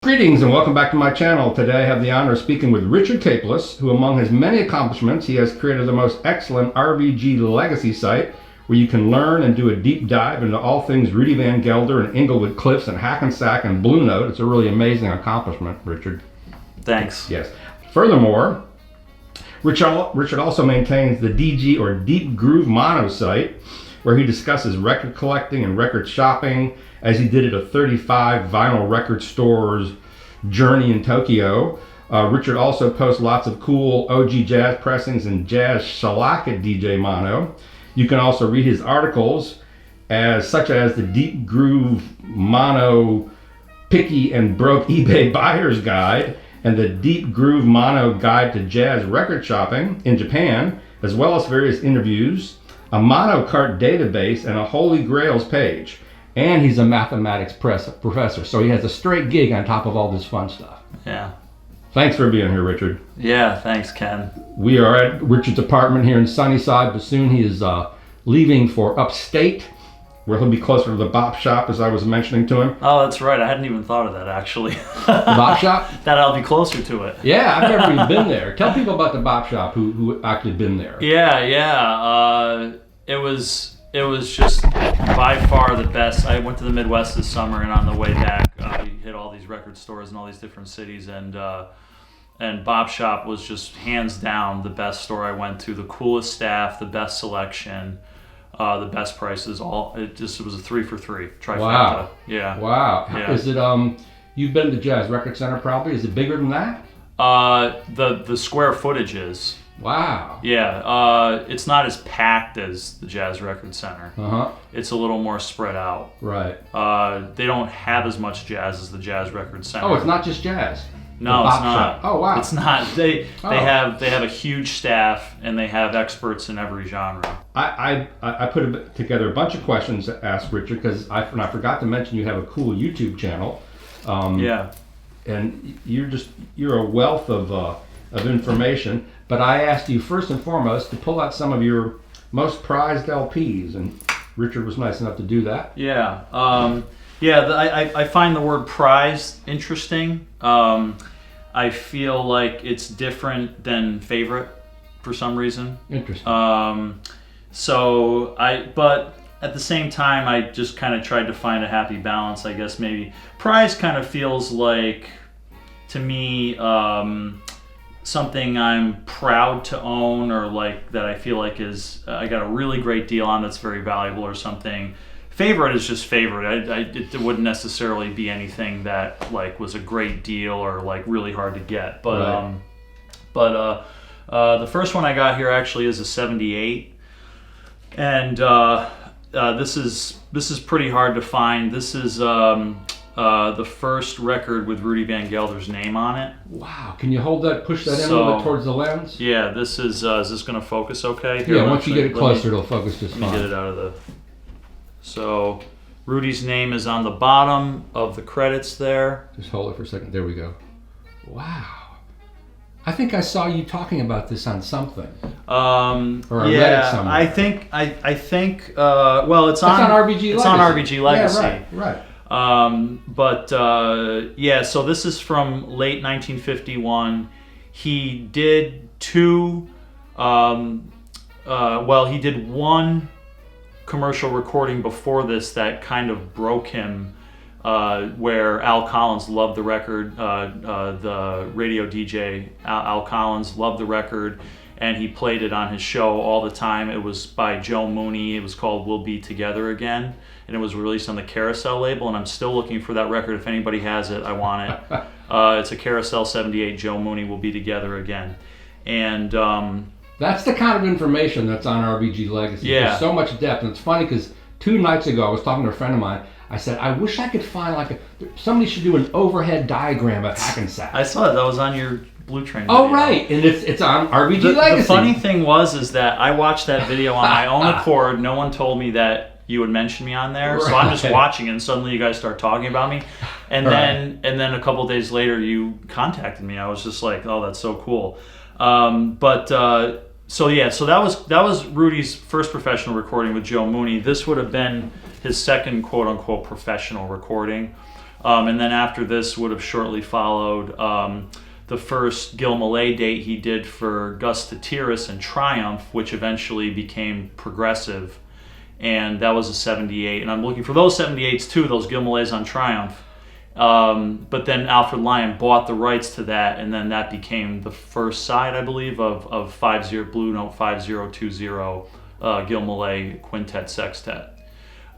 Greetings and welcome back to my channel. Today I have the honor of speaking with Richard Capeless, who among his many accomplishments, he has created the most excellent RVG Legacy site where you can learn and do a deep dive into all things Rudy Van Gelder and Englewood Cliffs and Hackensack and Blue Note. It's a really amazing accomplishment, Richard. Thanks. Yes. Furthermore, Richard also maintains the DG or Deep Groove Mono site where he discusses record collecting and record shopping as he did at a 35 vinyl record store's journey in Tokyo. Richard also posts lots of cool OG jazz pressings and jazz shellac at DJ Mono. You can also read his articles such as the Deep Groove Mono Picky and Broke eBay Buyer's Guide and the Deep Groove Mono Guide to Jazz Record Shopping in Japan, as well as various interviews, a mono cart database, and a Holy Grails page. And he's a mathematics professor, so he has a straight gig on top of all this fun stuff. Yeah. Thanks for being here, Richard. Yeah, thanks, Ken. We are at Richard's apartment here in Sunnyside, but soon he is leaving for upstate, where he'll be closer to the Bop Shop, as I was mentioning to him. Oh, that's right. I hadn't even thought of that, actually. The Bop Shop? That I'll be closer to it. Yeah, I've never even been there. Tell people about the Bop Shop who actually been there. Yeah. It was just by far the best. I went to the Midwest this summer, and on the way back, we hit all these record stores in all these different cities, and Bop Shop was just hands down the best store I went to. The coolest staff, the best selection, the best prices. It was a 3 for 3 trifecta. Wow. Yeah. Wow. Yeah. Is it you've been to the Jazz Record Center probably? Is it bigger than that? The square footage is. Wow. Yeah, it's not as packed as the Jazz Record Center. Uh-huh. It's a little more spread out. Right. They don't have as much jazz as the Jazz Record Center. Oh, it's not just jazz. No, it's not. Shop. Oh, wow. It's not. They have a huge staff, and they have experts in every genre. I put together a bunch of questions to ask Richard because I forgot to mention you have a cool YouTube channel. Yeah. And you're a wealth of information. But I asked you first and foremost to pull out some of your most prized LPs, and Richard was nice enough to do that. Yeah. I find the word prized interesting. I feel like it's different than favorite for some reason. Interesting. But at the same time, I just kind of tried to find a happy balance, I guess maybe. Prize kind of feels like, to me, something I'm proud to own, or like that I feel like is I got a really great deal on that's very valuable or something. Favorite is just favorite. It wouldn't necessarily be anything that like was a great deal or like really hard to get. But right. The first one I got here actually is a 78, and this is pretty hard to find. This is the first record with Rudy Van Gelder's name on it. Wow. Can you push that in a little bit towards the lens? Yeah, this is this going to focus okay? Here, once you get it closer, it'll focus just fine. Let me get it out of the... So, Rudy's name is on the bottom of the credits there. Just hold it for a second. There we go. Wow. I think I saw you talking about this on something. Or I read it somewhere. I think well, it's on RVG Legacy. It's on RVG Legacy. Yeah, right. So this is from late 1951. He did he did one commercial recording before this that kind of broke him, where Al Collins loved the record, the radio DJ Al Collins loved the record, and he played it on his show all the time. It was by Joe Mooney. It was called We'll Be Together Again, and it was released on the Carousel label, and I'm still looking for that record. If anybody has it, I want it. It's a Carousel 78, Joe Mooney, We'll Be Together Again. And that's the kind of information that's on RVG Legacy. Yeah. There's so much depth, and it's funny because 2 nights ago I was talking to a friend of mine. I said, I wish I could find somebody should do an overhead diagram of Hackensack. I saw it. That was on your Blue Train video. Oh, right. And it's on RVG Legacy. The funny thing is that I watched that video on my own accord. No one told me that you would mention me on there. Right. So I'm just watching, and suddenly you guys start talking about me. And then a couple days later, you contacted me. I was just like, oh, that's so cool. So that was Rudy's first professional recording with Joe Mooney. This would have been his second quote-unquote professional recording. And then after this would have shortly followed the first Gil Malay date he did for Gus Tatiris and Triumph, which eventually became Progressive. And that was a 78. And I'm looking for those 78s too, those Gil Malays on Triumph. But then Alfred Lyon bought the rights to that, and then that became the first side, I believe, of Blue Note 5020 Gil Malay Quintet Sextet.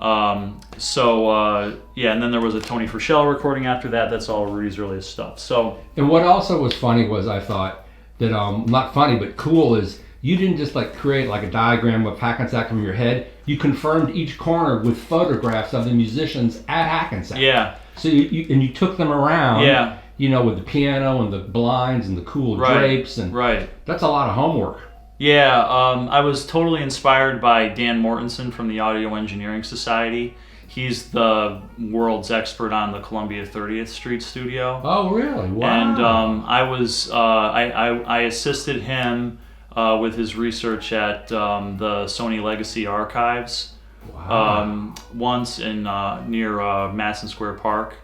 And then there was a Tony Furchell recording after that. That's all Rudy's earliest stuff. So, and what also was funny was, I thought that not funny but cool is you didn't just like create like a diagram of Hackensack from your head. You confirmed each corner with photographs of the musicians at Hackensack. Yeah. So you took them around. Yeah. You know, with the piano and the blinds and the cool drapes, and that's a lot of homework. Yeah, I was totally inspired by Dan Mortensen from the Audio Engineering Society. He's the world's expert on the Columbia 30th Street studio. Oh, really? Wow. And I assisted him with his research at the Sony Legacy archives. Wow. Once in near Madison Square Park.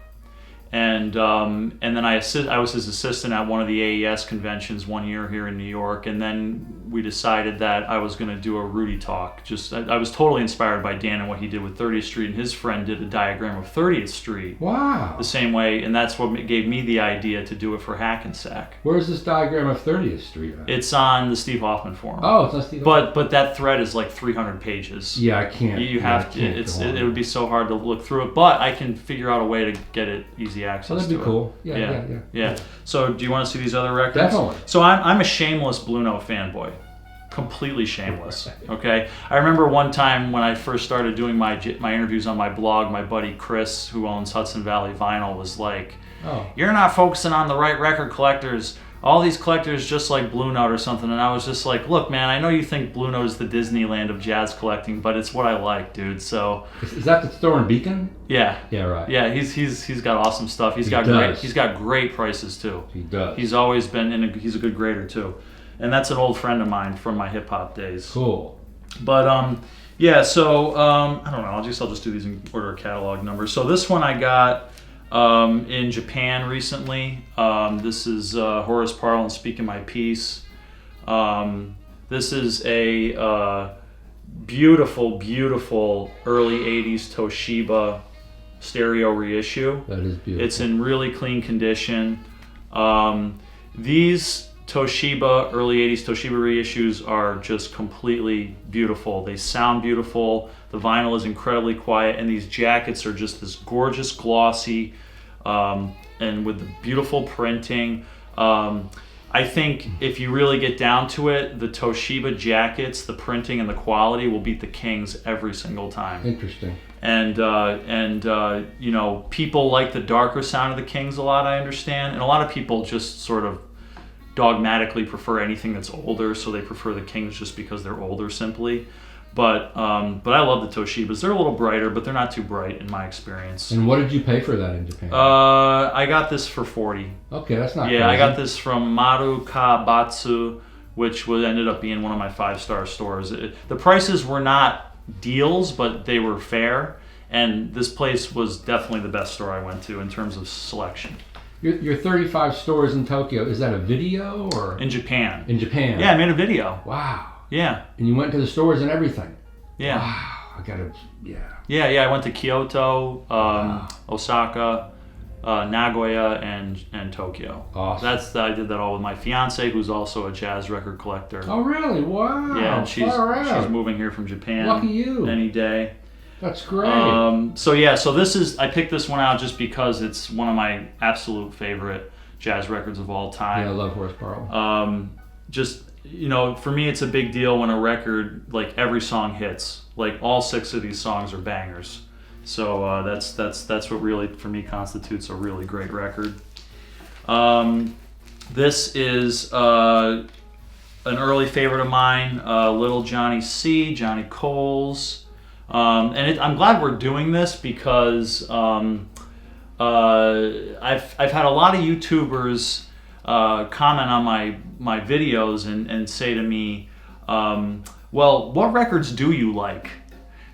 And then I was his assistant at one of the AES conventions one year here in New York, and then we decided that I was going to do a Rudy talk. I was totally inspired by Dan and what he did with 30th Street, and his friend did a diagram of 30th Street. Wow. The same way, and that's what gave me the idea to do it for Hackensack. Where's this diagram of 30th Street at? It's on the Steve Hoffman forum. Oh, it's on Steve Hoffman. But that thread is like 300 pages. Yeah, I can't. You have to. It would be so hard to look through it, but I can figure out a way to get it easy access. Oh, that'd be cool. Yeah. So, do you want to see these other records? Definitely. So, I'm a shameless Blue Note fanboy, completely shameless. Okay. I remember one time when I first started doing my interviews on my blog, my buddy Chris, who owns Hudson Valley Vinyl, was like, "You're not focusing on the right record collectors. All these collectors just like Blue Note or something." And I was just like, "Look, man, I know you think Blue Note is the Disneyland of jazz collecting, but it's what I like, dude." So is that the store in Beacon? Yeah. Yeah, right. Yeah, he's got awesome stuff. He's got great prices too. He does. He's always been he's a good grader too, and that's an old friend of mine from my hip hop days. Cool. But yeah. So I don't know. I'll just do these in order of catalog numbers. So this one I got in Japan recently. This is Horace Parlan Speaking My Piece. This is a beautiful early 80s Toshiba stereo reissue. That is beautiful. It's in really clean condition. These early 80s Toshiba reissues are just completely beautiful. They sound beautiful. The vinyl is incredibly quiet, and these jackets are just this gorgeous glossy, and with the beautiful printing. I think if you really get down to it, the Toshiba jackets, the printing and the quality will beat the Kings every single time. Interesting. And you know, people like the darker sound of the Kings a lot, I understand, and a lot of people just sort of dogmatically prefer anything that's older, so they prefer the Kings just because they're older simply. But I love the Toshibas. They're a little brighter, but they're not too bright in my experience. And what did you pay for that in Japan? I got this for $40. Okay, that's not Yeah, crazy. I got this from Maru Kabatsu, which ended up being one of my 5-star stores. The prices were not deals, but they were fair. And this place was definitely the best store I went to in terms of selection. Your 35 stores in Tokyo, is that a video or? In Japan. In Japan. Yeah, I made a video. Wow. Yeah. And you went to the stores and everything. Yeah. Wow. Yeah. I went to Kyoto, Osaka, Nagoya, and Tokyo. Awesome. I did that all with my fiance, who's also a jazz record collector. Oh, really? Wow. Yeah, and she's moving here from Japan. Lucky you. Any day. That's great. I picked this one out just because it's one of my absolute favorite jazz records of all time. Yeah, I love Horace Parlan. For me, it's a big deal when a record, like every song hits. Like all 6 of these songs are bangers. So that's what really, for me, constitutes a really great record. This is an early favorite of mine, Little Johnny C, Johnny Coles. I'm glad we're doing this because I've had a lot of YouTubers comment on my videos and say to me, well, what records do you like?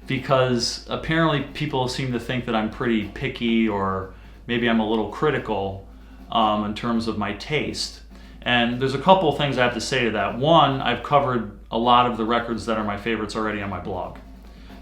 Because apparently people seem to think that I'm pretty picky or maybe I'm a little critical in terms of my taste. And there's a couple of things I have to say to that. One, I've covered a lot of the records that are my favorites already on my blog.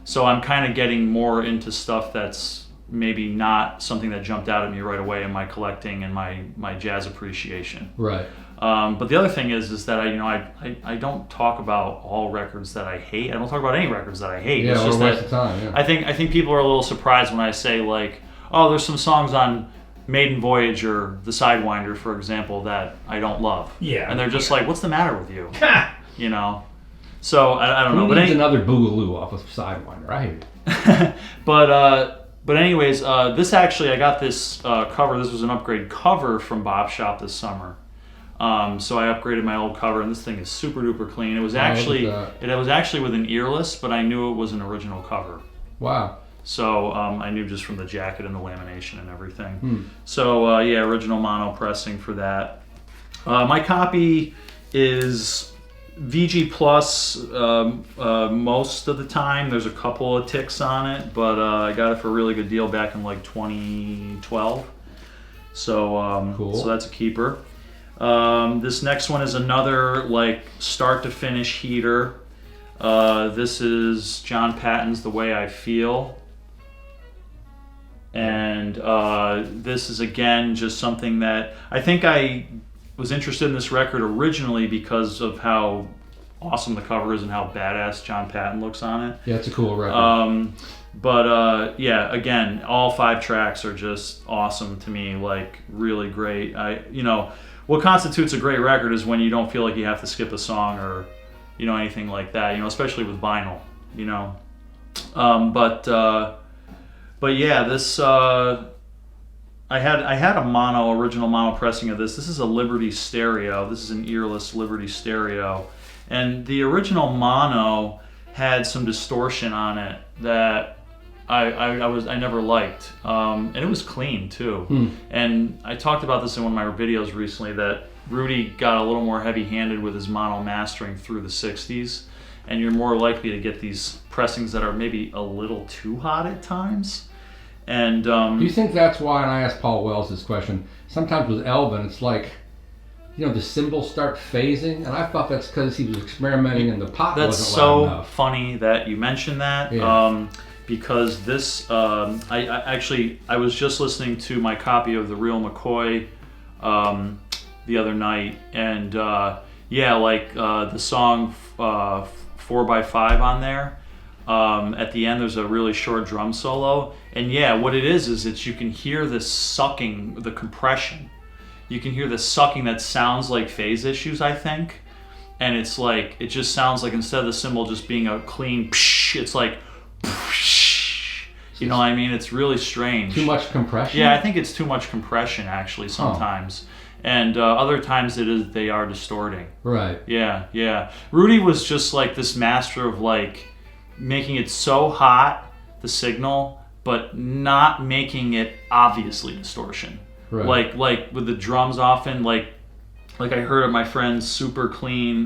So I'm kind of getting more into stuff that's maybe not something that jumped out at me right away in my collecting and my jazz appreciation. Right. But the other thing is that I don't talk about all records that I hate. I don't talk about any records that I hate. Yeah, it's just or waste that of time. Yeah. I think people are a little surprised when I say like, oh, there's some songs on Maiden Voyage or The Sidewinder, for example, that I don't love. Yeah. And they're just like, what's the matter with you? You know. So I don't know. Who needs another Boogaloo off of Sidewinder? I hear you. But anyways, this actually, I got this cover. This was an upgrade cover from Bop Shop this summer. So I upgraded my old cover, and this thing is super duper clean. It was actually with an earless, but I knew it was an original cover. Wow. So I knew just from the jacket and the lamination and everything. So yeah, original mono pressing for that. My copy is VG Plus most of the time. There's a couple of ticks on it, but I got it for a really good deal back in like 2012. So cool. So that's a keeper. This next one is another like start to finish heater. This is John Patton's The Way I Feel. And this is again just something that I think I was interested in this record originally because of how awesome the cover is and how badass John Patton looks on it. Yeah, it's a cool record. But yeah, again, all 5 tracks are just awesome to me, like really great. What constitutes a great record is when you don't feel like you have to skip a song or anything like that, especially with vinyl, But yeah, this I had a original mono pressing of this. This is a Liberty stereo. This is an earless Liberty stereo, and the original mono had some distortion on it that I never liked, and it was clean too. And I talked about this in one of my videos recently that Rudy got a little more heavy-handed with his mono mastering through the 60s, and you're more likely to get these pressings that are maybe a little too hot at times. And do you think that's why? And I asked Paul Wells this question. Sometimes with Elvin, it's like, the cymbals start phasing, and I thought that's because he was experimenting and the pop wasn't loud enough. That's so funny that you mentioned that. Yeah. Because this, I was just listening to my copy of The Real McCoy the other night, and the song 4x5 on there. At the end, there's a really short drum solo, and yeah, what it is that you can hear this sucking, the compression. You can hear the sucking that sounds like phase issues, I think, and it's like it just sounds like instead of the cymbal just being a clean psh, it's like psh, you know what I mean? It's really strange. Too much compression? Yeah, I think it's too much compression actually sometimes. And other times they are distorting. Right. Yeah. Rudy was just like this master of like making it so hot, the signal, but not making it obviously distortion. Right. Like with the drums often, like I heard of my friend's super clean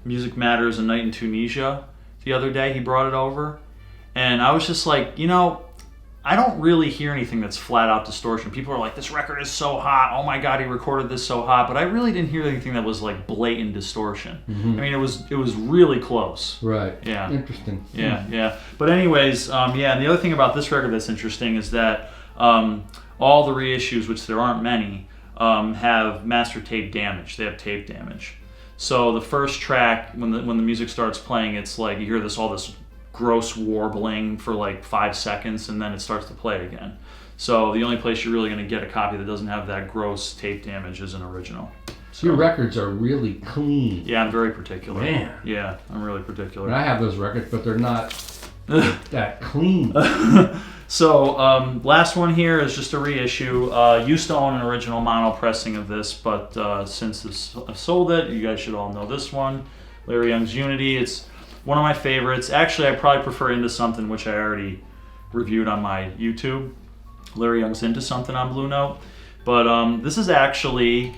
Music Matters, A Night in Tunisia the other day. He brought it over, and I was just like, I don't really hear anything that's flat out distortion. People are like, this record is so hot. Oh my God, he recorded this so hot. But I really didn't hear anything that was like blatant distortion. I mean, it was really close. Right. Yeah. Interesting. Yeah. But anyways, and the other thing about this record that's interesting is that all the reissues, which there aren't many, have master tape damage. They have tape damage. So the first track, when the music starts playing, it's like you hear all this gross warbling for like 5 seconds, and then it starts to play again. So the only place you're really going to get a copy that doesn't have that gross tape damage is an original. So, your records are really clean. Yeah, I'm very particular. Man. Yeah, I'm really particular. And I have those records, but they're not that clean. So last one here is just a reissue. Used to own an original mono pressing of this, but since I sold it, you guys should all know this one. Larry Young's Unity. It's one of my favorites. Actually, I probably prefer Into Something, which I already reviewed on my YouTube. Larry Young's Into Something on Blue Note. But this is actually,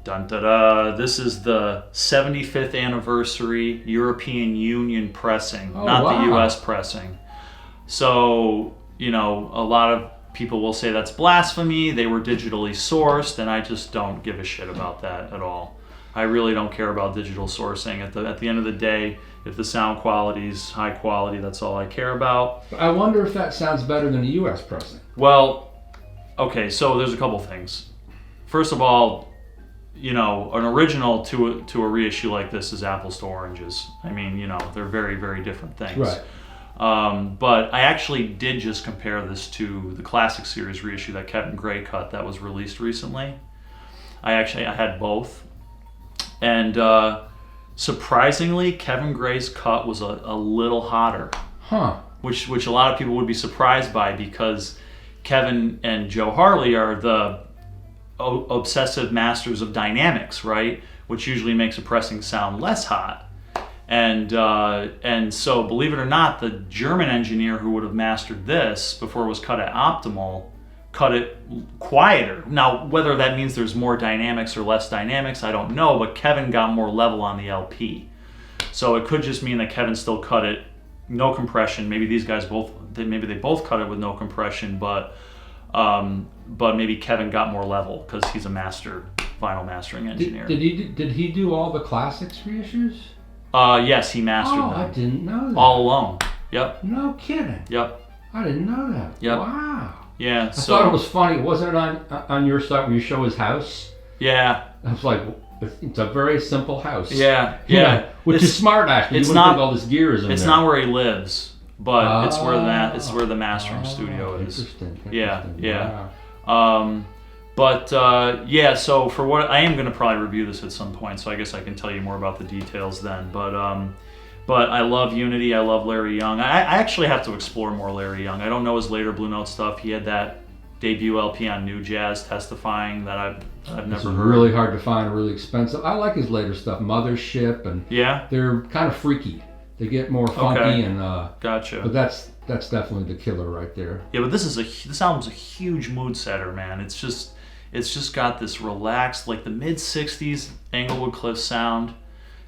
this is the 75th anniversary European Union pressing, not the US pressing. So, a lot of people will say that's blasphemy. They were digitally sourced, and I just don't give a shit about that at all. I really don't care about digital sourcing. At the end of the day, if the sound quality is high quality, that's all I care about. I wonder if that sounds better than a U.S. pressing. Well, okay, so there's a couple things. First of all, an original to a reissue like this is apples to oranges. I mean, they're very, very different things. Right. But I actually did just compare this to the Classic Series reissue that Kevin Gray cut that was released recently. I had both. And surprisingly, Kevin Gray's cut was a little hotter. Huh. Which a lot of people would be surprised by, because Kevin and Joe Harley are the obsessive masters of dynamics, right? Which usually makes a pressing sound less hot. And so, believe it or not, the German engineer who would have mastered this before it was cut at Optimal cut it quieter. Now, whether that means there's more dynamics or less dynamics, I don't know, but Kevin got more level on the LP. So it could just mean that Kevin still cut it no compression. Maybe these guys they both cut it with no compression, but maybe Kevin got more level because he's a master vinyl mastering engineer. Did he do all the Classics reissues? Yes, he mastered them. I didn't know that. All alone. Yep. No kidding. Yep. I didn't know that. Yep. Wow. Yeah. I thought it was funny. Wasn't it on your site where you show his house? Yeah. I was like, it's a very simple house. Yeah. Which is smart, actually. It's you not think all this gear is in there. It's not where he lives, but it's where the mastering studio is. Interesting. Yeah. Wow. So for what I am going to probably review this at some point, so I guess I can tell you more about the details then. But I love Unity. I love Larry Young. I actually have to explore more Larry Young. I don't know his later Blue Note stuff. He had that debut LP on New Jazz, Testifying, that I've never heard. Really hard to find, really expensive. I like his later stuff, Mothership, and they're kind of freaky. They get more funky and gotcha. But that's definitely the killer right there. Yeah, but this album's a huge mood setter, man. It's just got this relaxed, like the mid '60s Englewood Cliff sound.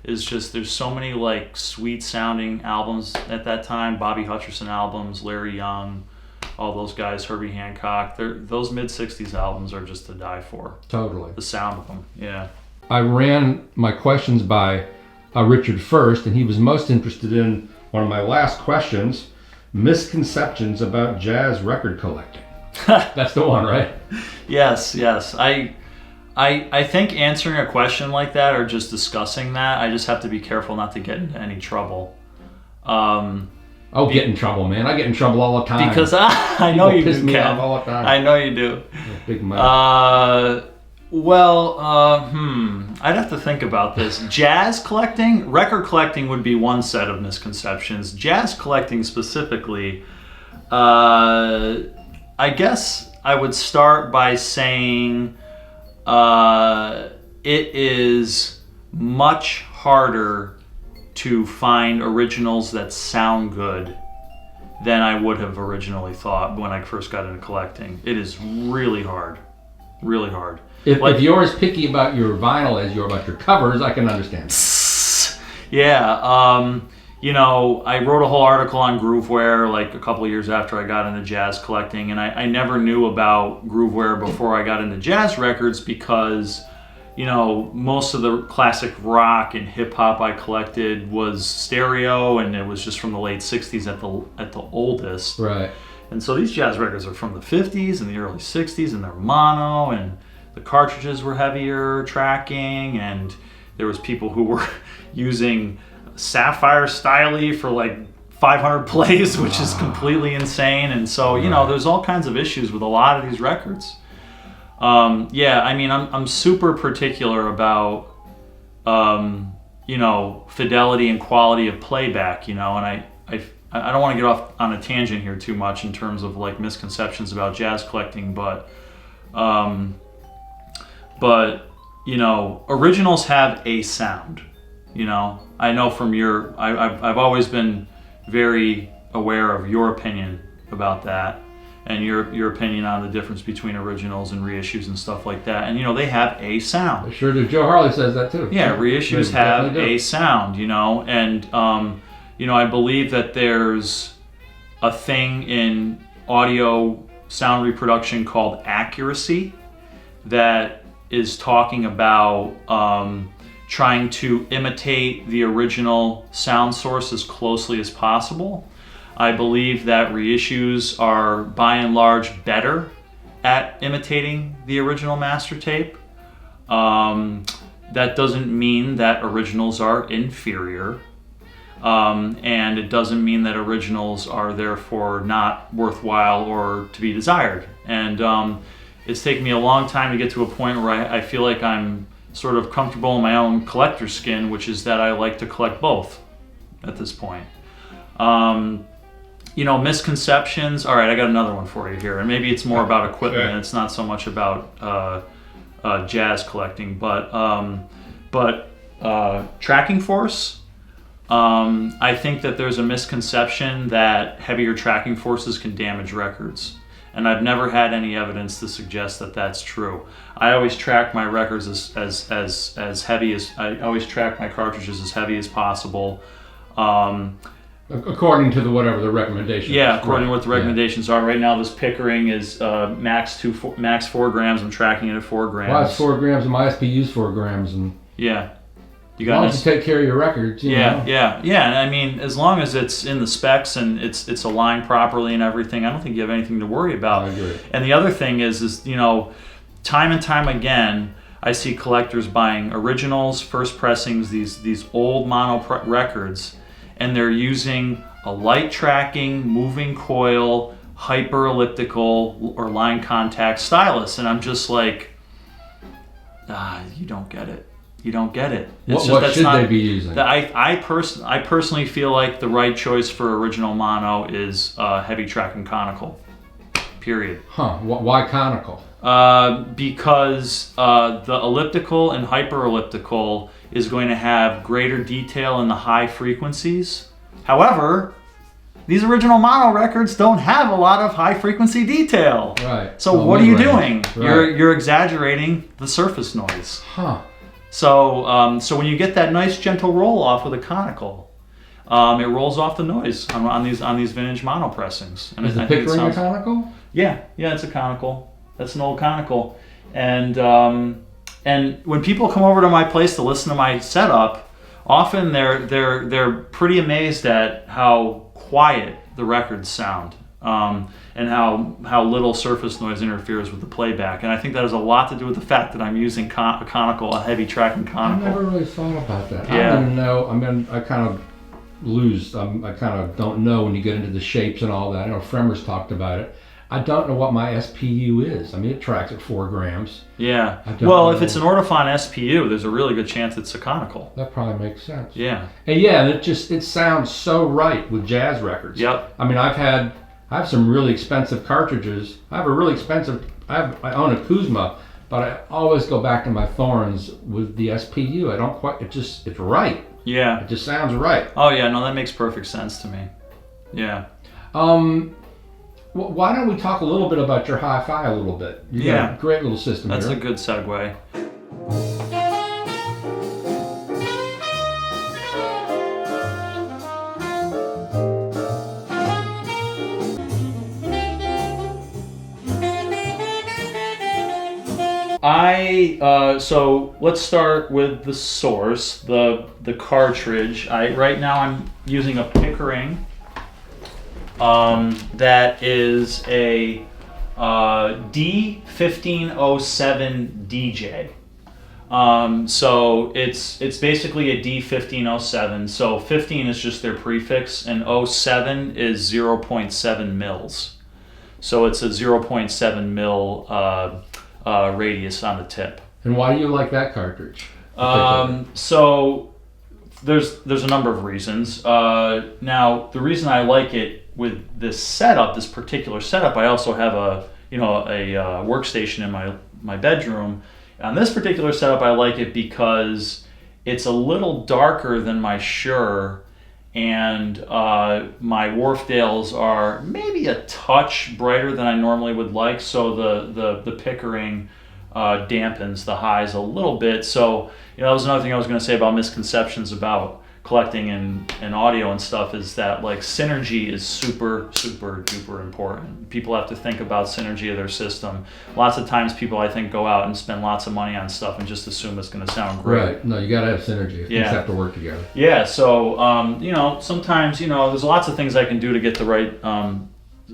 Is just, there's so many like sweet sounding albums at that time, Bobby Hutcherson albums, Larry Young, all those guys, Herbie Hancock. Those mid '60s albums are just to die for. Totally. The sound of them, yeah. I ran my questions by Richard first, and he was most interested in one of my last questions: misconceptions about jazz record collecting. That's the one, right? Yes. I think answering a question like that or just discussing that, I just have to be careful not to get into any trouble. Get in trouble, man. I get in trouble all the time. Because I know you piss do, me Ken. off all the time. I know you do. Big mouth. I'd have to think about this. Jazz collecting, record collecting would be one set of misconceptions. Jazz collecting specifically, I guess I would start by saying it is much harder to find originals that sound good than I would have originally thought when I first got into collecting. It is really hard. Really hard. If you're as picky about your vinyl as you're about your covers, I can understand. Yeah. I wrote a whole article on Grooveware like a couple of years after I got into jazz collecting, and I never knew about Grooveware before I got into jazz records because, most of the classic rock and hip hop I collected was stereo, and it was just from the late '60s at the oldest. Right. And so these jazz records are from the '50s and the early '60s, and they're mono, and the cartridges were heavier tracking, and there was people who were using Sapphire Styley for like 500 plays, which is completely insane. And so, there's all kinds of issues with a lot of these records. I'm super particular about, fidelity and quality of playback, and I don't want to get off on a tangent here too much in terms of like misconceptions about jazz collecting, but originals have a sound. I know from I've always been very aware of your opinion about that, and your opinion on the difference between originals and reissues and stuff like that. And they have a sound. Sure do. Joe Harley says that too. Yeah, reissues have a sound, and I believe that there's a thing in audio sound reproduction called Accuracy that is talking about trying to imitate the original sound source as closely as possible. I believe that reissues are by and large better at imitating the original master tape. That doesn't mean that originals are inferior. And it doesn't mean that originals are therefore not worthwhile or to be desired. And it's taken me a long time to get to a point where I feel like I'm sort of comfortable in my own collector skin, which is that I like to collect both at this point. Misconceptions. All right, I got another one for you here, and maybe it's more about equipment. Okay. It's not so much about jazz collecting, but tracking force. I think that there's a misconception that heavier tracking forces can damage records, and I've never had any evidence to suggest that that's true. I always track my records as heavy as I always track my cartridges as heavy as possible. According to whatever the recommendation. Yeah, according to what the recommendations are. Right now, this Pickering is max 4 grams. I'm tracking it at 4 grams. Well, it's 4 grams, and my SPU's 4 grams, and yeah. as long as you take care of your records, you know. Yeah. And I mean, as long as it's in the specs and it's aligned properly and everything, I don't think you have anything to worry about. I agree. And the other thing is time and time again, I see collectors buying originals, first pressings, these old mono records, and they're using a light tracking, moving coil, hyper elliptical or line contact stylus, and I'm just like, you don't get it. You don't get it. What should they be using? I personally feel like the right choice for original mono is heavy tracking conical. Period. Huh? Why conical? Because the elliptical and hyper elliptical is going to have greater detail in the high frequencies. However, these original mono records don't have a lot of high frequency detail. Right. So what are you mid-range. doing? Right. You're exaggerating the surface noise. Huh. So when you get that nice gentle roll off with a conical, it rolls off the noise on these vintage mono pressings. And Is the Pickering a conical? Yeah, it's a conical. That's an old conical. And when people come over to my place to listen to my setup, often they're pretty amazed at how quiet the records sound. And how little surface noise interferes with the playback. And I think that has a lot to do with the fact that I'm using a heavy tracking conical. I never really thought about that. Yeah. I didn't know. I mean, I kind of lose. I kind of don't know when you get into the shapes and all that. I know Fremers talked about it. I don't know what my SPU is. I mean, it tracks at 4 grams. Yeah. Well, if it's an Ortofon SPU, there's a really good chance it's a conical. That probably makes sense. Yeah. And it sounds so right with jazz records. Yep. I mean, I have some really expensive cartridges. I own a Kuzma, but I always go back to my Thorns with the SPU. I don't quite. It's right. Yeah. It just sounds right. Oh yeah, no, that makes perfect sense to me. Yeah. Why don't we talk a little bit about your hi-fi a little bit? You got a great little system That's here. a good segue. So let's start with the source, the cartridge. Right now I'm using a Pickering that is a D1507 DJ. So it's basically a D1507. So 15 is just their prefix, and 07 is 0.7 mils. So it's a 0.7 mil radius on the tip. And why do you like that cartridge? So there's a number of reasons. Now the reason I like it with this setup, this particular setup, I also have a workstation in my bedroom. On this particular setup, I like it because it's a little darker than my Shure, and my Wharfdales are maybe a touch brighter than I normally would like. So the Pickering dampens the highs a little bit. So that was another thing I was going to say about misconceptions about collecting and audio and stuff is that like synergy is super duper important. People have to think about synergy of their system. Lots of times people I think go out and spend lots of money on stuff and just assume it's going to sound great. Right. No, you got to have synergy. Things have to work together. Yeah. So sometimes there's lots of things I can do to get the right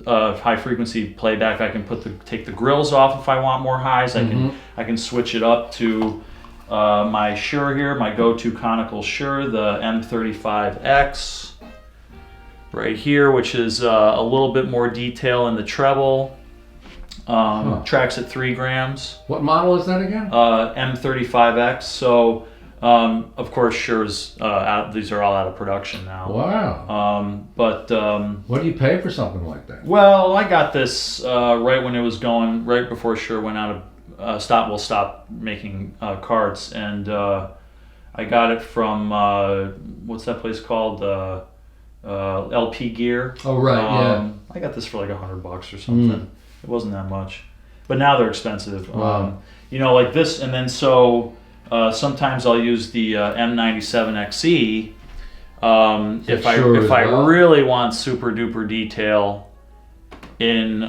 high frequency playback. I can take the grills off if I want more highs. I can switch it up to my Shure here, my go-to conical Shure, the M35X right here, which is a little bit more detail in the treble. Tracks at 3 grams. What model is that again? M35X. So of course Shure's these are all out of production now. Wow. But what do you pay for something like that? well, I got this right when it was going, right before Shure went out of stop making carts, and I got it from what's that place called, LP Gear. Oh right, yeah. I got this for like $100 or something. It wasn't that much, but now they're expensive. Wow. Like this, and then so sometimes I'll use the M97XE if I really want super duper detail in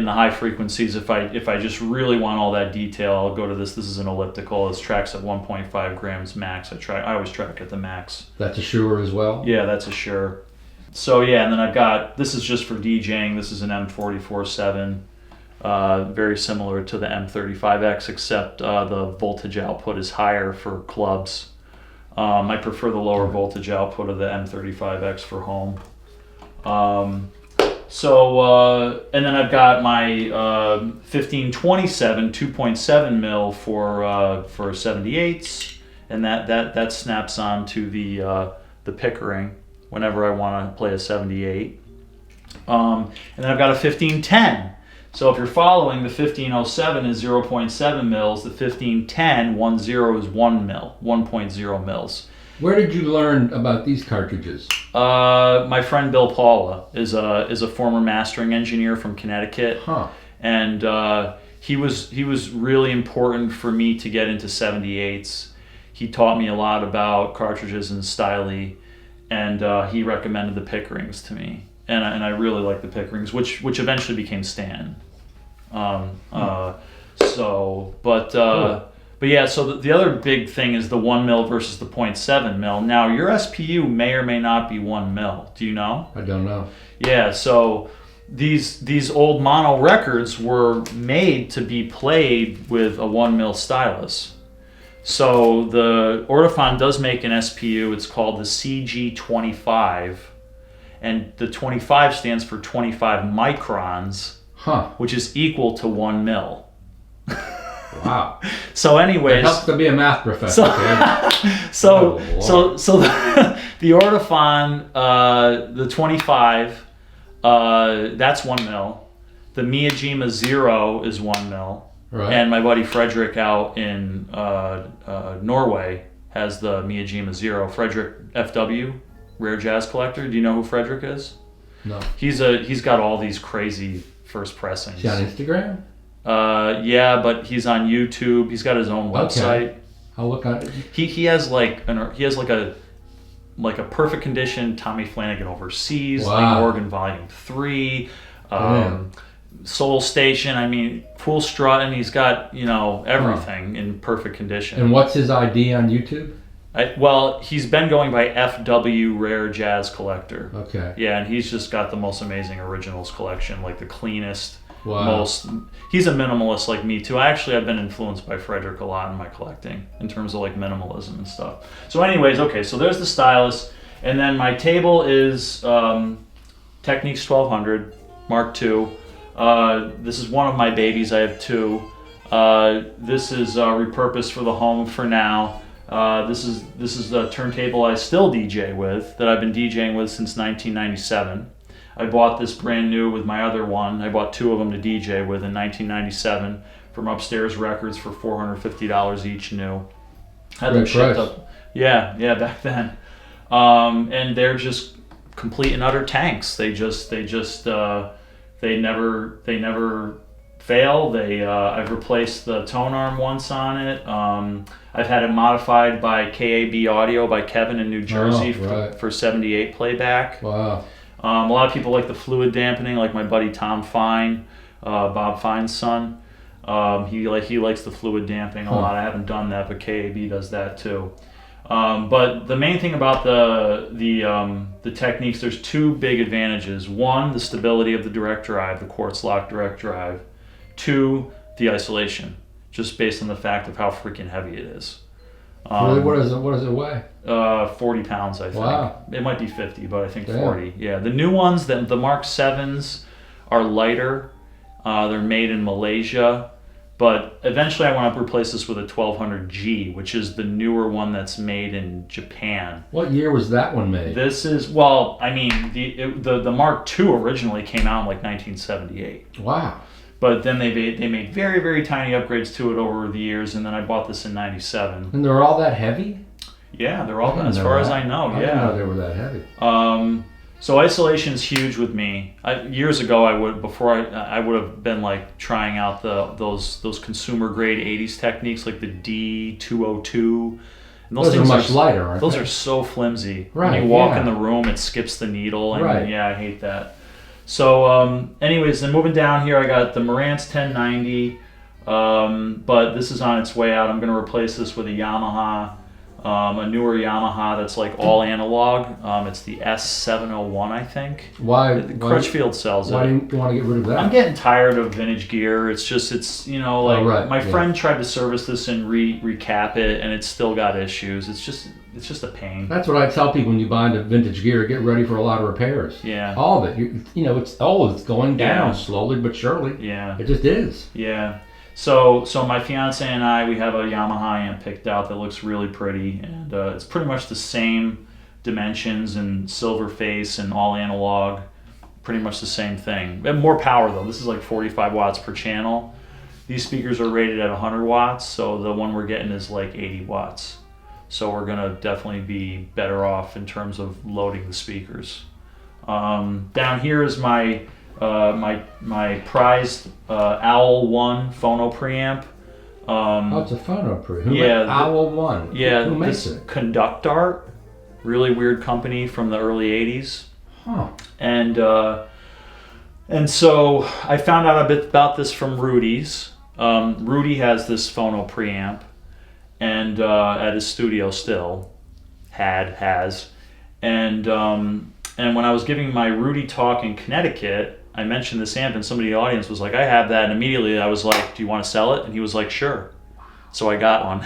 the high frequencies. If I just really want all that detail, I'll go to this. This is an elliptical. It tracks at 1.5 grams max. I always track at the max. That's a Shure as well? Yeah, that's a Shure. So yeah, and then I've got, this is just for DJing. This is an M44-7. Very similar to the M35X, except the voltage output is higher for clubs. I prefer the lower voltage output of the M35X for home. And then I've got my 1527 2.7 mil for 78s, and that snaps on to the Pickering whenever I want to play a 78. And then I've got a 1510. So if you're following, the 1507 is 0.7 mils. The 1510 10 is 1 mil, 1.0 mils. Where did you learn about these cartridges? My friend Bill Paula is a former mastering engineer from Connecticut, and he was really important for me to get into 78s. He taught me a lot about cartridges and styly, and he recommended the Pickerings to me, and I really like the Pickerings, which eventually became Stan. But yeah, so the other big thing is the 1 mil versus the 0.7 mil. Now, your SPU may or may not be 1 mil. Do you know? I don't know. Yeah, so these old mono records were made to be played with a 1 mil stylus. So the Ortophon does make an SPU. It's called the CG25. And the 25 stands for 25 microns, which is equal to 1 mil. Wow. So anyways, it helps to be a math professor. So the Ortophon, the 25, that's 1 mil. The Miyajima 0 is 1 mil. Right. And my buddy Frederick out in Norway has the Miyajima 0. Frederick FW, Rare Jazz Collector. Do you know who Frederick is? No. He's got all these crazy first pressings. Is he on Instagram? Yeah, but he's on YouTube. He's got his own website. Okay. I'll look on it. He has like a perfect condition Tommy Flanagan Overseas, Lee Morgan Volume 3, Soul Station. I mean, full strut, and he's got everything in perfect condition. And what's his ID on YouTube? Well, he's been going by FW Rare Jazz Collector. Okay. Yeah, and he's just got the most amazing originals collection, like the cleanest. Wow. He's a minimalist like me too. I've been influenced by Frederick a lot in my collecting in terms of like minimalism and stuff. So anyways, okay, so there's the stylus, and then my table is Technics 1200 Mark II. This is one of my babies. I have two. This is repurposed for the home for now. This is the turntable I still DJ with, that I've been DJing with since 1997. I bought this brand new with my other one. I bought two of them to DJ with in 1997 from Upstairs Records for $450 each new. Had them shipped up. Yeah, back then. And they're just complete and utter tanks. They never fail. I've replaced the tone arm once on it. I've had it modified by KAB Audio by Kevin in New Jersey for 78 playback. Wow. A lot of people like the fluid dampening, like my buddy Tom Fine, Bob Fine's son. He likes the fluid damping a lot. I haven't done that, but KAB does that too. But the main thing about the techniques, there's two big advantages. One, the stability of the direct drive, the quartz lock direct drive. Two, the isolation, just based on the fact of how freaking heavy it is. Really? What does it weigh? 40 pounds, I think. Wow. It might be 50, but I think Damn. 40. Yeah, the new ones, the Mark 7s, are lighter. They're made in Malaysia. But eventually I want to replace this with a 1200G, which is the newer one that's made in Japan. What year was that one made? This is, well, I mean, the Mark II originally came out in like 1978. Wow. But then they made very, very tiny upgrades to it over the years, and then I bought this in 97. And they're all that heavy? Yeah, they're all, as far as I know, I didn't know they were that heavy. So isolation is huge with me. Years ago, I would have been like trying out those consumer grade 80s techniques like the D202. And those things are much lighter, aren't those they? are so flimsy. Right. When you walk in the room, it skips the needle, and right. Yeah, I hate that. So, anyways, then moving down here, I got the Marantz 1090, but this is on its way out. I'm going to replace this with a Yamaha. A newer Yamaha that's like all analog. It's the S701, I think. Why? Crutchfield sells it. Why didn't you want to get rid of that? I'm getting tired of vintage gear. It's my yeah. friend tried to service this and recap it, and it's still got issues. It's just a pain. That's what I tell people when you buy into vintage gear. Get ready for a lot of repairs. Yeah. All of it. It's going down slowly but surely. Yeah. It just is. Yeah. So my fiance and I, we have a Yamaha amp picked out that looks really pretty, and it's pretty much the same dimensions and silver face and all analog, pretty much the same thing. And more power though. This is like 45 watts per channel. These speakers are rated at 100 watts, so the one we're getting is like 80 watts. So we're gonna definitely be better off in terms of loading the speakers. Down here is my prized Owl 1 phono preamp. It's a phono pre. Yeah, Owl 1. Yeah, Who makes this it? Conduct Art, really weird company from the early 80s. Huh. And so I found out a bit about this from Rudy's. Rudy has this phono preamp, and at his studio still has, and when I was giving my Rudy talk in Connecticut, I mentioned this amp, and somebody in the audience was like, I have that, and immediately I was like, do you want to sell it? And he was like, sure. So I got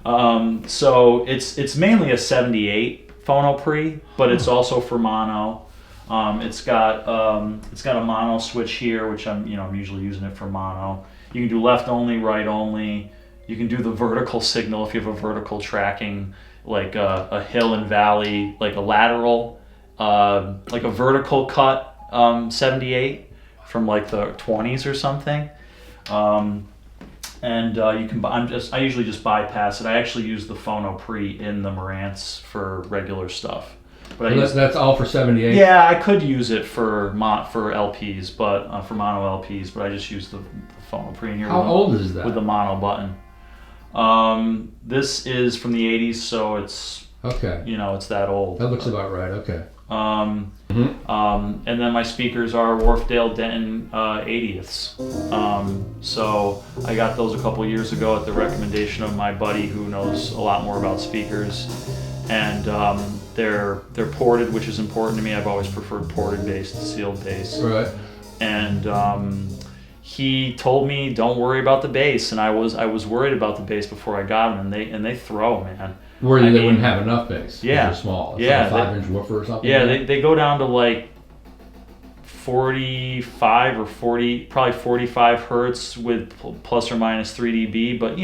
one. So it's mainly a 78 phono pre, but it's also for mono. It's got a mono switch here, which I'm usually using it for mono. You can do left only, right only. You can do the vertical signal if you have a vertical tracking, like a hill and valley, like a lateral, like a vertical cut 78 from like the 20s or something. And you can. I usually just bypass it. I actually use the phono pre in the Marantz for regular stuff. But that's all for 78. Yeah, I could use it for LPs, but for mono LPs. But I just use the phono pre in here. How old is that? With the mono button. This is from the 80s, so it's okay. It's that old. That looks about right. Okay. And then my speakers are Wharfdale Denton 80ths. So I got those a couple years ago at the recommendation of my buddy who knows a lot more about speakers. And they're ported, which is important to me. I've always preferred ported bass to sealed bass. Right. And he told me, don't worry about the bass, and I was worried about the bass before I got them, and they throw, man. They wouldn't have enough bass. Yeah, they're small. It's yeah, like a 5-inch woofer or something. Yeah, they go down to like 45 or 40, probably 45 hertz with plus or minus 3 dB. But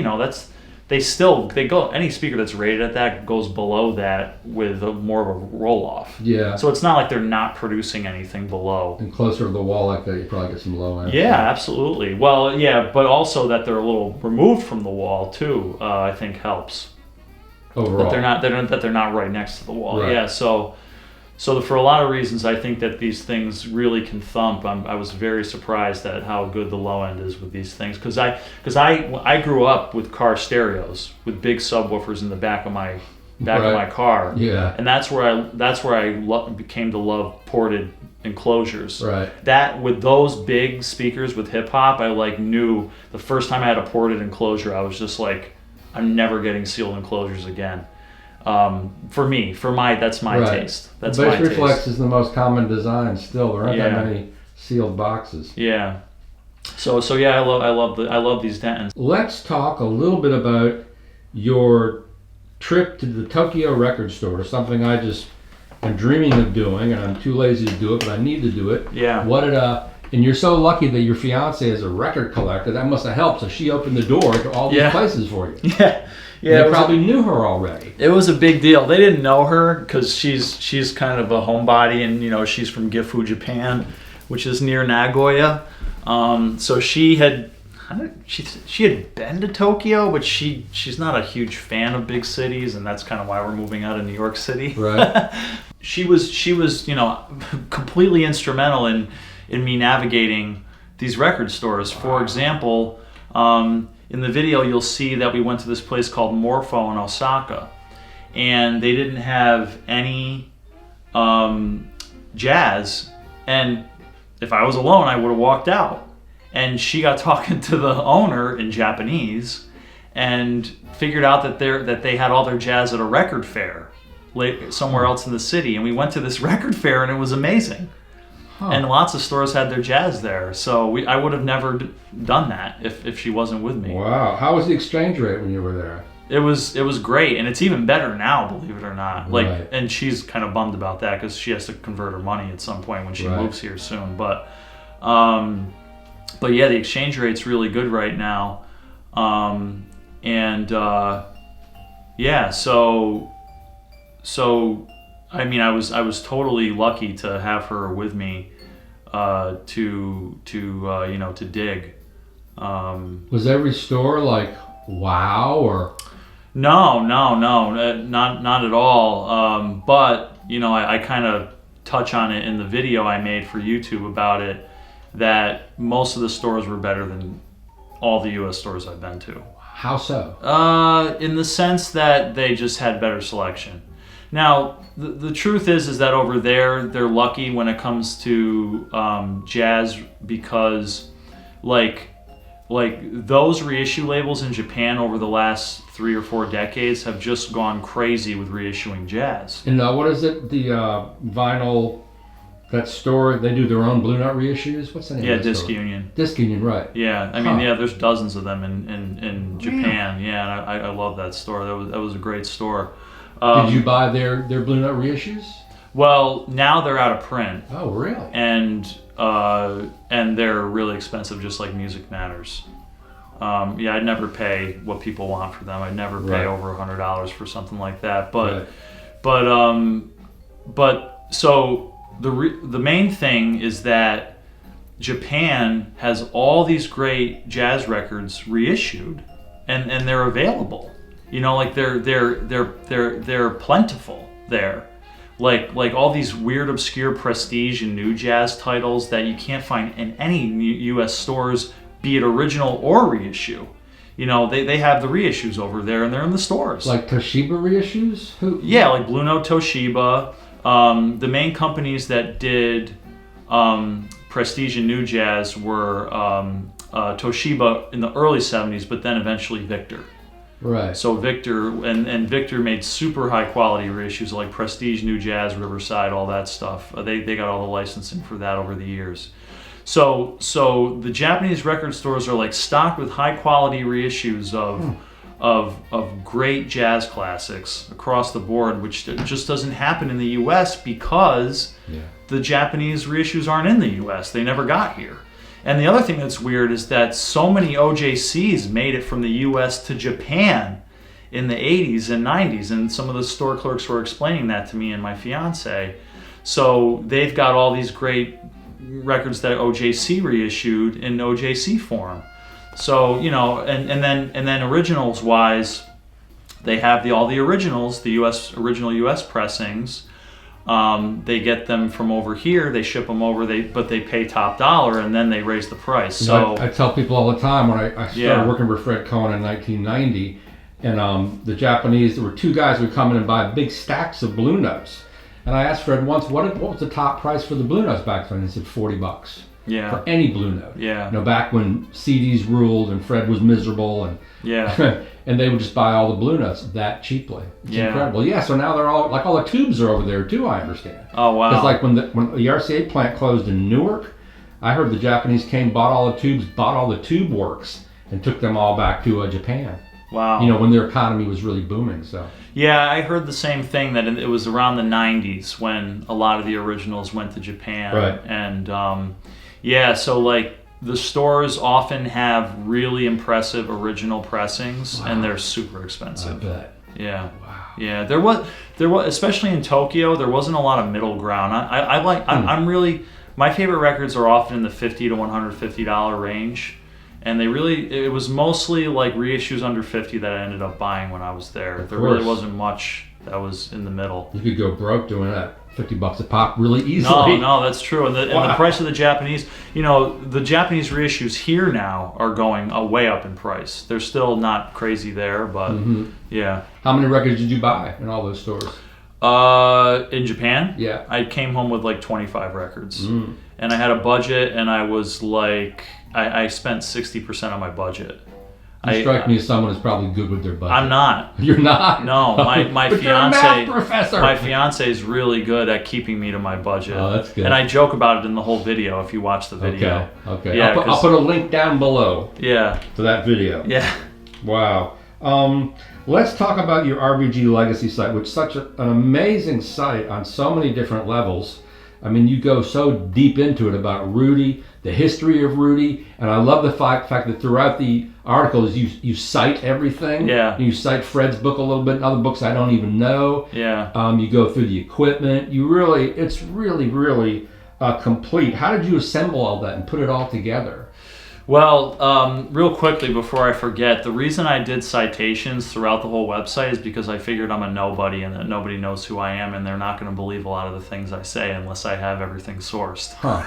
they go, any speaker that's rated at that goes below that with more of a roll off. Yeah. So it's not like they're not producing anything below. And closer to the wall like that, you probably get some low end. Yeah, absolutely. Well, yeah, but also that they're a little removed from the wall too. I think helps. Overall. That they're not right next to the wall. Right. Yeah. So So for a lot of reasons, I think that these things really can thump. I was very surprised at how good the low end is with these things, because I grew up with car stereos with big subwoofers in the back of my car. Yeah. And that's where I came to love ported enclosures. Right. That with those big speakers with hip hop, I like knew the first time I had a ported enclosure, I was just like, I'm never getting sealed enclosures again. That's my taste. That's Base my reflex taste. is the most common design still. There aren't Yeah. that many sealed boxes. Yeah. So yeah, I love these Dentons. Let's talk a little bit about your trip to the Tokyo record store, something I just am dreaming of doing, and I'm too lazy to do it, but I need to do it. Yeah. And you're so lucky that your fiance is a record collector. That must have helped. So she opened the door to all these places for you. Yeah. Yeah. You probably knew her already. It was a big deal. They didn't know her because she's kind of a homebody, and she's from Gifu, Japan, which is near Nagoya. So she had been to Tokyo, but she's not a huge fan of big cities, and that's kind of why we're moving out of New York City. Right. She was completely instrumental in me navigating these record stores. For example, in the video you'll see that we went to this place called Morpho in Osaka, and they didn't have any jazz, and if I was alone I would have walked out. And she got talking to the owner in Japanese and figured out that they had all their jazz at a record fair somewhere else in the city, and we went to this record fair and it was amazing. Huh. And lots of stores had their jazz there, so I would have never done that if she wasn't with me. Wow. How was the exchange rate when you were there? It was great, and it's even better now, believe it or not. Right. And she's kind of bummed about that because she has to convert her money at some point when she moves here soon. But yeah, the exchange rate's really good right now, yeah. So I mean, I was totally lucky to have her with me to dig. Was every store like wow or? No, not at all. But I kind of touch on it in the video I made for YouTube about it, that most of the stores were better than all the U.S. stores I've been to. How so? In the sense that they just had better selection. Now, the truth is that over there, they're lucky when it comes to jazz, because like those reissue labels in Japan over the last 3 or 4 decades have just gone crazy with reissuing jazz. And what is it? The vinyl, that store, they do their own Blue Note reissues? What's the name of that Disc store? Union. Disc Union, right. Yeah, I mean, there's dozens of them in Japan. Yeah, and I love that store. That was a great store. Did you buy their Blue Note reissues? Well, now they're out of print. Oh, really? And they're really expensive, just like Music Matters. I'd never pay what people want for them. I'd never pay over $100 for something like that. But so the main thing is that Japan has all these great jazz records reissued, and they're available. They're plentiful there. Like all these weird, obscure prestige and new jazz titles that you can't find in any U.S. stores, be it original or reissue. They have the reissues over there, and they're in the stores. Like Toshiba reissues? Who? Yeah, like Blue Note, Toshiba. The main companies that did prestige and new jazz were Toshiba in the early 70s, but then eventually Victor. Right. So Victor and Victor made super high quality reissues like Prestige, New Jazz, Riverside, all that stuff. They got all the licensing for that over the years. So the Japanese record stores are like stocked with high quality reissues of great jazz classics across the board, which just doesn't happen in the U.S. because the Japanese reissues aren't in the U.S. They never got here. And the other thing that's weird is that so many OJCs made it from the U.S. to Japan in the 80s and 90s, and some of the store clerks were explaining that to me and my fiance. So they've got all these great records that OJC reissued in OJC form. So, and then originals wise, they have all the originals, the original U.S. pressings. they get them from over here, they ship them over, but they pay top dollar, and then they raise the price. You So know, I tell people all the time when I started Yeah. working with Fred Cohen in 1990, and the Japanese, there were two guys who would come in and buy big stacks of Blue Notes. And I asked Fred once, what was the top price for the Blue Notes back then? And he said $40 yeah, for any Blue Note. yeah, You know, back when CDs ruled and Fred was miserable, and yeah, and they would just buy all the Blue Notes that cheaply. It's Yeah. incredible. Yeah, so now they're all the tubes are over there too, I understand. oh wow, It's like when the RCA plant closed in Newark, I heard the Japanese came, bought all the tubes, bought all the tube works, and took them all back to Japan. wow. You know, when their economy was really booming. So Yeah, I heard the same thing, that it was around the 90s when a lot of the originals went to Japan. Right. And yeah, so like the stores often have really impressive original pressings, and they're super I expensive. bet. Yeah. Wow. Yeah, there was, especially in Tokyo, there wasn't a lot of middle ground. I'm really, my favorite records are often in the $50 to $150 range. And it was mostly like reissues under 50 that I ended up buying when I was there. There really wasn't much that was in the middle. You could go broke doing that. $50 a pop really easily. No, that's true. And the price of the Japanese, you know, the Japanese reissues here now are going way up in price. They're still not crazy there, but yeah. How many records did you buy in all those stores? In Japan, Yeah. I came home with like 25 records, and I had a budget, and I was like, I spent 60% of my budget. You strike me as someone who's probably good with their budget. I'm not. You're not? No, my But you're a math fiance. professor. My fiance is really good at keeping me to my budget. Oh, that's good. And I joke about it in the whole video. If you watch the video. Okay. Yeah, I'll put a link down below Yeah. to that video. Yeah. Wow. Let's talk about your RVG Legacy site, which is such an amazing site on so many different levels. I mean, you go so deep into it about Rudy, the history of Rudy, and I love the fact that throughout the articles you cite everything. Yeah. You cite Fred's book a little bit, and other books I don't even know. Yeah. You go through the equipment. It's really complete. How did you assemble all that and put it all together? Well, real quickly before I forget, the reason I did citations throughout the whole website is because I figured I'm a nobody and that nobody knows who I am, and they're not going to believe a lot of the things I say unless I have everything sourced. Huh.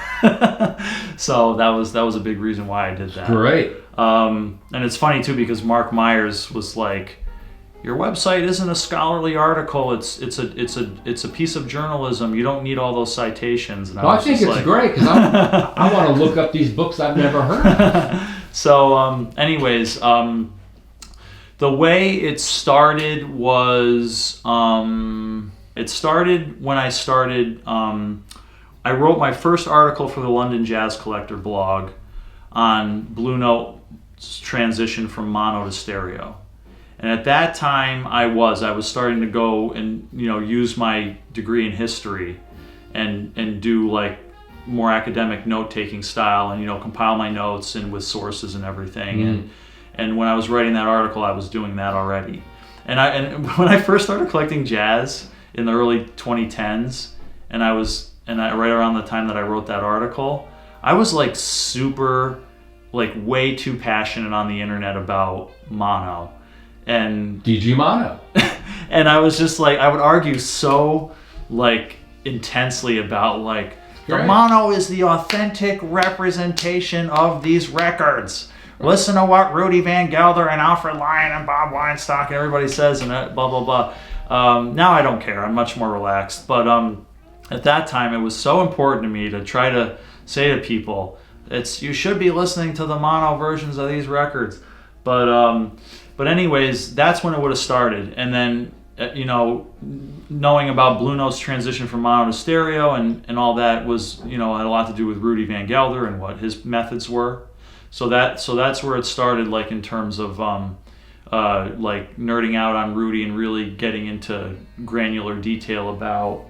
So that was a big reason why I did that. Great. And it's funny too because Mark Myers was like, "Your website isn't a scholarly article. It's a piece of journalism. You don't need all those citations." And Well, I was think just it's like, great because I want to look up these books I've never heard of. So, anyways, the way it started was, it started when I started. I wrote my first article for the London Jazz Collector blog on Blue Note's transition from mono to stereo. And at that time, I was starting to go and use my degree in history, and do like more academic note-taking style, and compile my notes and with sources and everything. And when I was writing that article, I was doing that already. And when I first started collecting jazz in the early 2010s, right around the time that I wrote that article, I was like way too passionate on the internet about mono. And DG Mono. and I was just like, I would argue so like intensely about like the Great. mono is the authentic representation of these records. Listen to what Rudy Van Gelder and Alfred Lyon and Bob Weinstock and everybody says, and blah blah blah. Now I don't care. I'm much more relaxed. But at that time, it was so important to me to try to say to people, you should be listening to the mono versions of these records. But anyways, that's when it would have started. And then, knowing about Blue Note's transition from mono to stereo and all that was, had a lot to do with Rudy Van Gelder and what his methods were. So that's where it started, like in terms of like nerding out on Rudy and really getting into granular detail about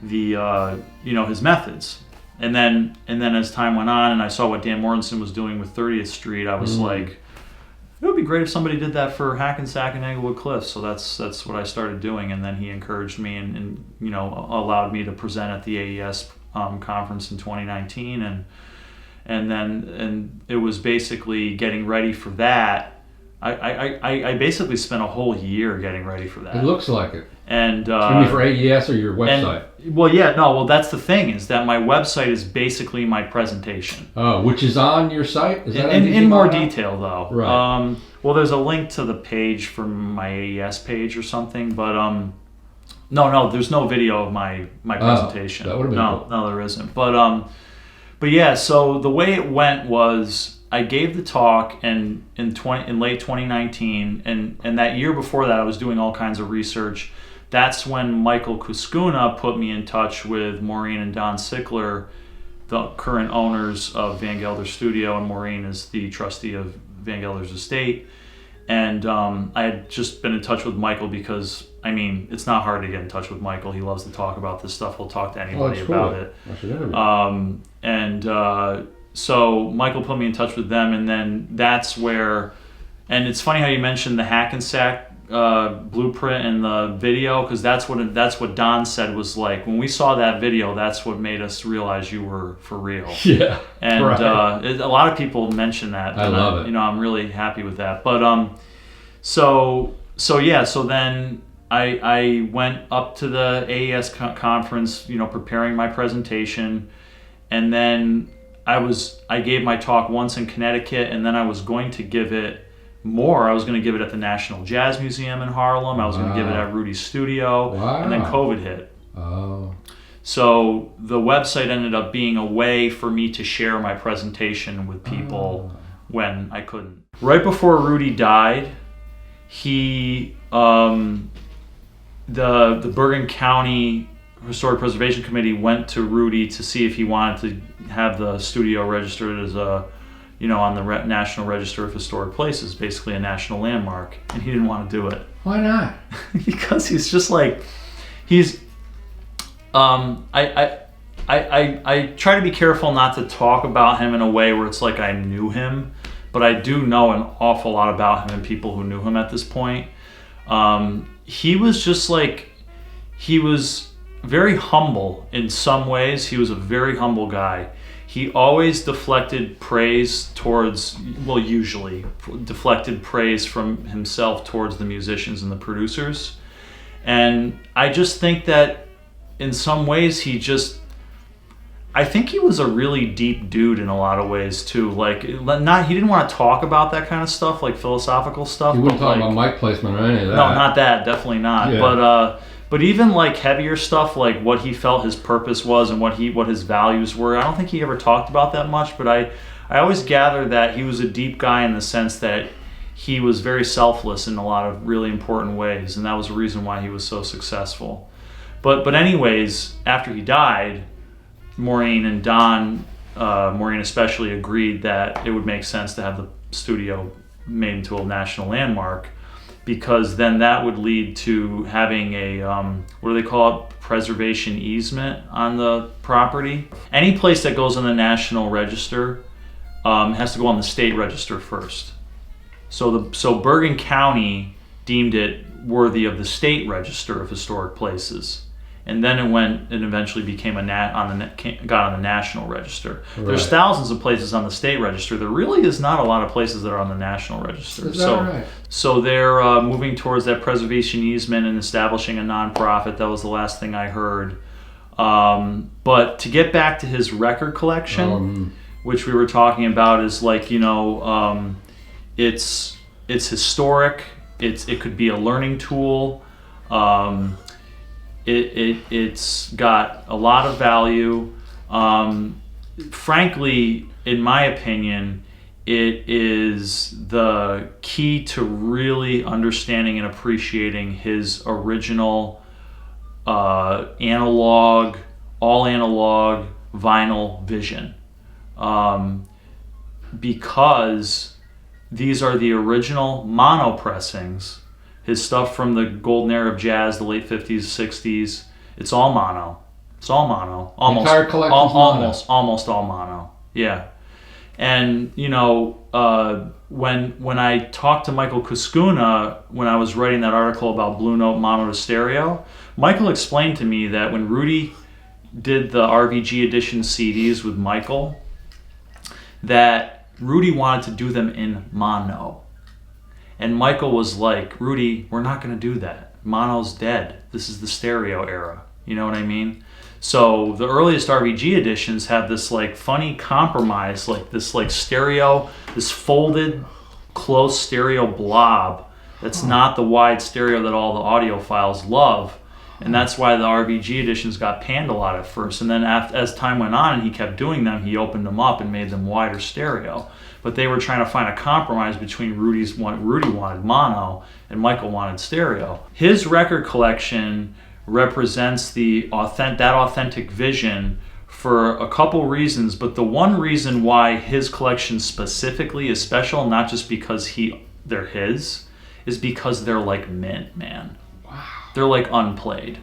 the his methods. And then as time went on and I saw what Dan Mortensen was doing with 30th Street, I was like, it would be great if somebody did that for Hackensack and Englewood Cliffs. So that's what I started doing, and then he encouraged me and allowed me to present at the AES conference in 2019, and it was basically getting ready for that I basically spent a whole year getting ready for that. It looks like it. And you mean for AES or your website? Well, that's the thing, is that my website is basically my presentation. Oh, which is on your site? Is that in more detail, though. Right. Well, there's a link to the page from my AES page or something, but no, there's no video of my presentation. That would have been cool. No, there isn't. But yeah, so the way it went was I gave the talk in late 2019, and that year before that I was doing all kinds of research. That's when Michael Kuskuna put me in touch with Maureen and Don Sickler, the current owners of Van Gelder Studio, and Maureen is the trustee of Van Gelder's estate. And I had just been in touch with Michael because, I mean, it's not hard to get in touch with Michael. He loves to talk about this stuff. He'll talk to anybody about it. So Michael put me in touch with them, and then that's where, and it's funny how you mentioned the Hackensack blueprint in the video, because that's what Don said was like, when we saw that video, that's what made us realize you were for real. Yeah. And right. A lot of people mention that. I love it. You know, I'm really happy with that. But so then I went up to the AES conference, you know, preparing my presentation, and then I gave my talk once in Connecticut, and then I was going to give it more. I was going to give it at the National Jazz Museum in Harlem. I was going to give it at Rudy's studio. Wow. And then COVID hit. Oh. So the website ended up being a way for me to share my presentation with people when I couldn't. Right before Rudy died, he the Bergen County Historic Preservation Committee went to Rudy to see if he wanted to have the studio registered as a, you know, on the National Register of Historic Places, basically a national landmark, and he didn't want to do it. Why not? Because he's just like, I try to be careful not to talk about him in a way where it's like I knew him, but I do know an awful lot about him and people who knew him at this point. He was just like, he was very humble in some ways. He was a very humble guy. He always deflected praise towards, well, usually deflected praise from himself towards the musicians and the producers. And I just think that in some ways I think he was a really deep dude in a lot of ways too. Like, he didn't want to talk about that kind of stuff, like philosophical stuff. He wouldn't talk about mic placement or any of that. No, not that, definitely not. Yeah. But even like heavier stuff, like what he felt his purpose was and what his values were, I don't think he ever talked about that much. But I always gather that he was a deep guy in the sense that he was very selfless in a lot of really important ways, and that was the reason why he was so successful. But anyways, after he died, Maureen and Don, Maureen especially, agreed that it would make sense to have the studio made into a national landmark, because then that would lead to having a, what do they call it, preservation easement on the property. Any place that goes on the National Register has to go on the state register first. So Bergen County deemed it worthy of the state register of historic places. And then it eventually became got on the national register. Right. There's thousands of places on the state register. There really is not a lot of places that are on the national register. Is that right? So they're moving towards that preservation easement and establishing a nonprofit. That was the last thing I heard. But to get back to his record collection, which we were talking about, is like, you know, it's historic. It could be a learning tool. It's got a lot of value. Frankly, in my opinion, it is the key to really understanding and appreciating his original all analog vinyl vision. Because these are the original mono pressings. His stuff from the golden era of jazz, the late 50s, 60s, it's all mono. It's all mono. Almost, the entire collection's almost all mono. Yeah. And, you know, when I talked to Michael Kuskuna, when I was writing that article about Blue Note mono to stereo, Michael explained to me that when Rudy did the RVG edition CDs with Michael, that Rudy wanted to do them in mono. And Michael was like, Rudy, we're not going to do that. Mono's dead. This is the stereo era. You know what I mean? So the earliest RVG editions have this like funny compromise, like this like stereo, this folded, close stereo blob that's not the wide stereo that all the audiophiles love. And that's why the RVG editions got panned a lot at first. And then as time went on and he kept doing them, he opened them up and made them wider stereo. But they were trying to find a compromise between Rudy wanted mono and Michael wanted stereo. His record collection represents that authentic vision for a couple reasons, but the one reason why his collection specifically is special, not just because they're his, is because they're like mint, man. Wow. They're like unplayed.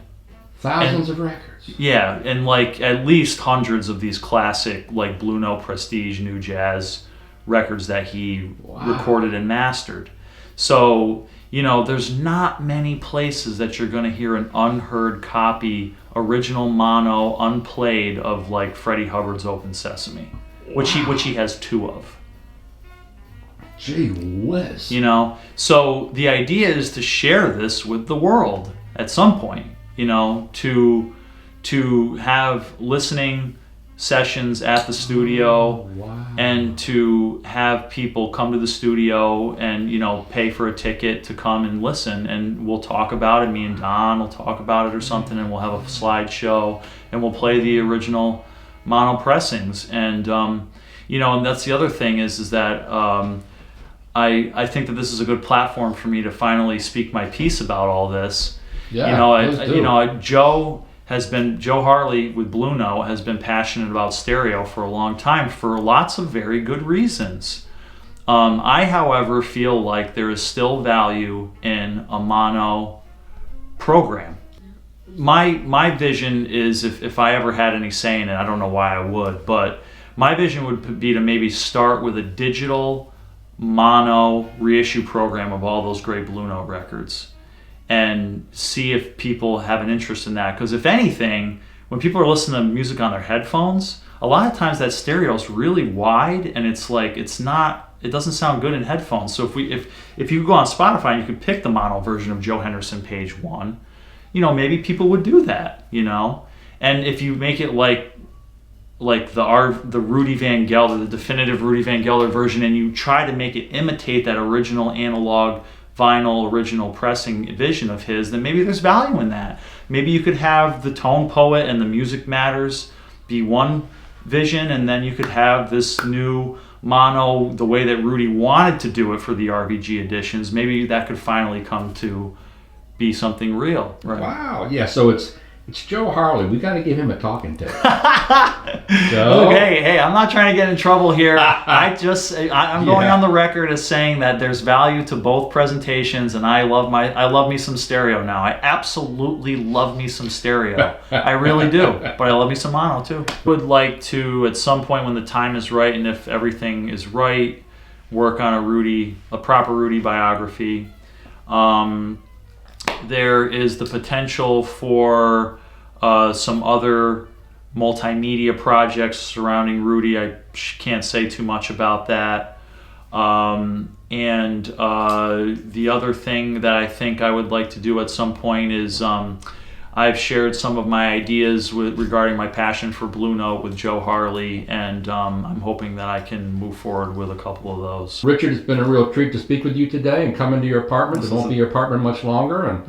Thousands of records. Yeah, and like at least hundreds of these classic like Blue Note Prestige New Jazz records that he recorded and mastered. So, you know, there's not many places that you're going to hear an unheard copy, original mono, unplayed of like Freddie Hubbard's Open Sesame, which he has 2 of. Gee whiz. You know, so the idea is to share this with the world at some point, you know, to have listening sessions at the studio. Wow. And to have people come to the studio and, you know, pay for a ticket to come and listen, and we'll talk about it. Me and Don will talk about it or something, and we'll have a slideshow and we'll play the original mono pressings. And you know, and that's the other thing is that I think that this is a good platform for me to finally speak my piece about all this. Yeah, you know, Joe Harley with Blue Note has been passionate about stereo for a long time for lots of very good reasons. I, however, feel like there is still value in a mono program. My vision is, if I ever had any say in it, I don't know why I would, but my vision would be to maybe start with a digital mono reissue program of all those great Blue Note records, and see if people have an interest in that. Because if anything, when people are listening to music on their headphones, a lot of times that stereo is really wide, and it's like it doesn't sound good in headphones. So if you go on Spotify and you can pick the mono version of Joe Henderson Page 1, you know, maybe people would do that, you know. And if you make it like the Rudy Van Gelder, the definitive Rudy Van Gelder version, and you try to make it imitate that original analog vinyl original pressing vision of his, then maybe there's value in that. Maybe you could have the Tone Poet and the Music Matters be one vision, and then you could have this new mono the way that Rudy wanted to do it for the RVG editions. Maybe that could finally come to be something real. Right? Wow. Yeah, so it's Joe Harley. We got to give him a talking to. So. Hey, I'm not trying to get in trouble here. I'm going on the record as saying that there's value to both presentations, and I love me some stereo now. I absolutely love me some stereo. I really do. But I love me some mono too. Would like to, at some point when the time is right and if everything is right, work on a proper Rudy biography. There is the potential for some other multimedia projects surrounding Rudy. I can't say too much about that. And the other thing that I think I would like to do at some point is I've shared some of my ideas regarding my passion for Blue Note with Joe Harley, and I'm hoping that I can move forward with a couple of those. Richard, it's been a real treat to speak with you today and come into your apartment. It won't be your apartment much longer.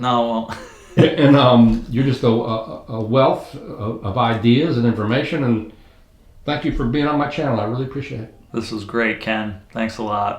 And you're just a wealth of ideas and information, and thank you for being on my channel. I really appreciate it. This was great, Ken. Thanks a lot.